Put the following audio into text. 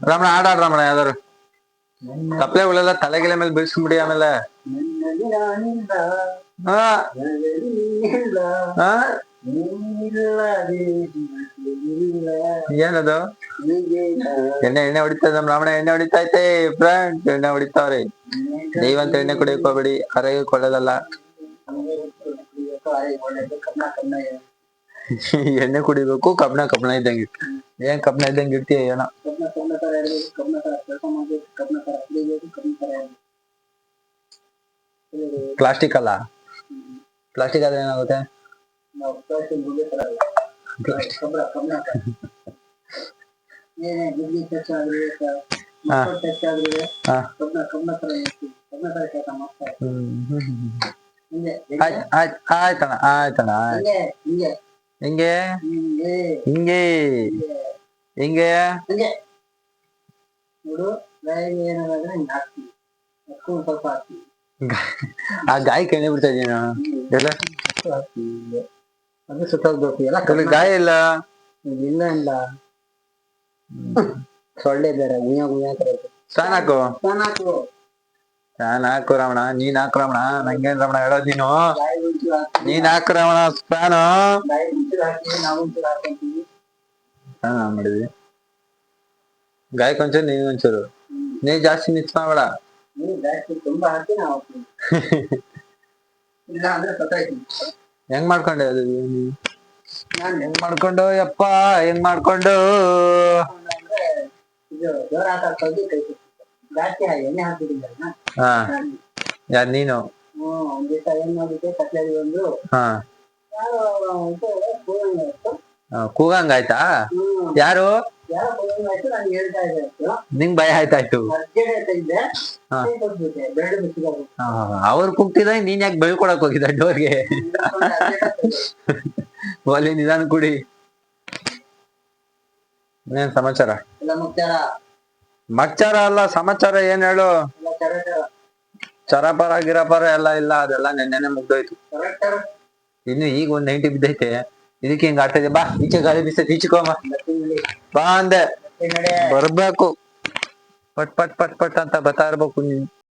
ರಮಣ ಆಡಾಡ ರಮಣ ಯಾವ್ದಾರು ತಪ್ಲೆಗಳೆಲ್ಲ ತಲೆಗಿಲೆ ಮೇಲೆ ಬೀಳ್ಸ್ಬಿಡಿ ಆಮೇಲೆ ಹಾ ಹಾ ಏನದು ಎಣ್ಣೆ ಎಣ್ಣೆ ಹೊಡಿತಾ ನಮ್ ರಾಮಣ ಎಣ್ಣೆ ಹೊಡಿತೈತೆ ಫ್ರೆಂಡ್ ಎಣ್ಣೆ ಹೊಡಿತಾವ್ರಿ ನೀವಂತ ಎಣ್ಣೆ ಕುಡಿಯಕ್ ಹೋಗ್ಬೇಡಿ ಆರೋಗ್ಯಕ್ಕೆ ಒಳ್ಳೇದಲ್ಲ ಎಣ್ಣೆ ಕುಡಿಬೇಕು ಕಬ್ಣ ಕಬ್ಣ ಇದ್ದಂಗೆ ಏನ್ ಕಬ್ಣ ಇದ್ದಂಗೆ ಇರ್ತೀಯ ಏನೋ ಪ್ಲಾಸ್ಟಿಕ್ ಅಲ್ಲ ಪ್ಲಾಸ್ಟಿಕ್ ಆದ್ರೆ ಏನಾಗುತ್ತೆ ಆಯ್ತಣ್ಣ ಆಯ್ತಣ್ಣ ಹಿಂಗೆ ಹಿಂಗೆ ಹಿಂಗೆ ಆ ಗಾಯಕ್ಕೆ ಎಣ್ಣೆ ಬಿಡ್ತಾ ಇದೀನ ಎಲ್ಲ ಅದು ಸುತ್ತೋಗ್ಬೇಕು ಎಲ್ಲ ಗಾಯ ಇಲ್ಲ ಇಲ್ಲ ಇಲ್ಲ ಸೊಳ್ಳೆ ಬೇರೆ ಗುಯ್ಯ ಗುಯ್ಯ ಫ್ಯಾನ್ ಹಾಕು ಫ್ಯಾನ್ ಹಾಕು ರಮಣ ನೀನ್ ಹಾಕು ರಮಣ ನಂಗೇನ್ ರಮಣ ಹೇಳೋದ್ ನೀನ್ ಹಾಕು ರಮಣ ಫ್ಯಾನು ಫ್ಯಾನ್ ಮಾಡಿದ್ವಿ ಗಾಯಕ್ಕೆ ಒಂಚೂರು ನೀನ್ ಒಂಚೂರು ನೀ ಜಾಸ್ತಿ ಮಿಕ್ಸ್ ಮಾಡಬೇಡ ಹೆಂಗ್ ಮಾಡ್ಕೊಂಡೆ ಅದು ಹೆಂಗ್ ಮಾಡ್ಕೊಂಡು ಯಪ್ಪ ಹೆಂಗ್ ಮಾಡ್ಕೊಂಡು ಹಾ ಯಾರ್ ನೀನು ಹಾ ಕೂಗಂಗ ಆಯ್ತಾ ಯಾರು ನಿಂಗ್ ಭಯ ಆಯ್ತಾಯ್ತು ಅವ್ರು ಕೂಗ್ತಿದ ನೀನ್ ಯಾಕೆ ಬೆಳ್ಕೊಳಕ್ ಹೋಗಿದ್ದ ಡೋರ್ಗೆ ಒಲಿ ನಿಧಾನ ಕುಡಿ ಏನ್ ಸಮಾಚಾರ ಮಚ್ಚಾರ ಅಲ್ಲ ಸಮಾಚಾರ ಏನ್ ಹೇಳು ಚರಪರ ಗಿರಪರ ಎಲ್ಲ ಇಲ್ಲ ಅದೆಲ್ಲ ನೆನ್ನೆನೆ ಮುಗ್ದೋಯ್ತು ಇನ್ನು ಈಗ ಒಂದ್ 90 ಬಿದ್ದೈತೆ ಇದಕ್ಕೆ ಹಿಂಗ ಆಡ್ತಾ ಬಾ ಈಚೆ ಗಾಳಿ ಬೀಸೈತೆ ಈಚೆಕೋಮ ಬಾ ಅಂದೆ ಬರ್ಬೇಕು ಪಟ್ ಪಟ್ ಪಟ್ ಪಟ್ ಅಂತ ಬರ್ತಾ ಇರ್ಬೇಕು ನೀನ್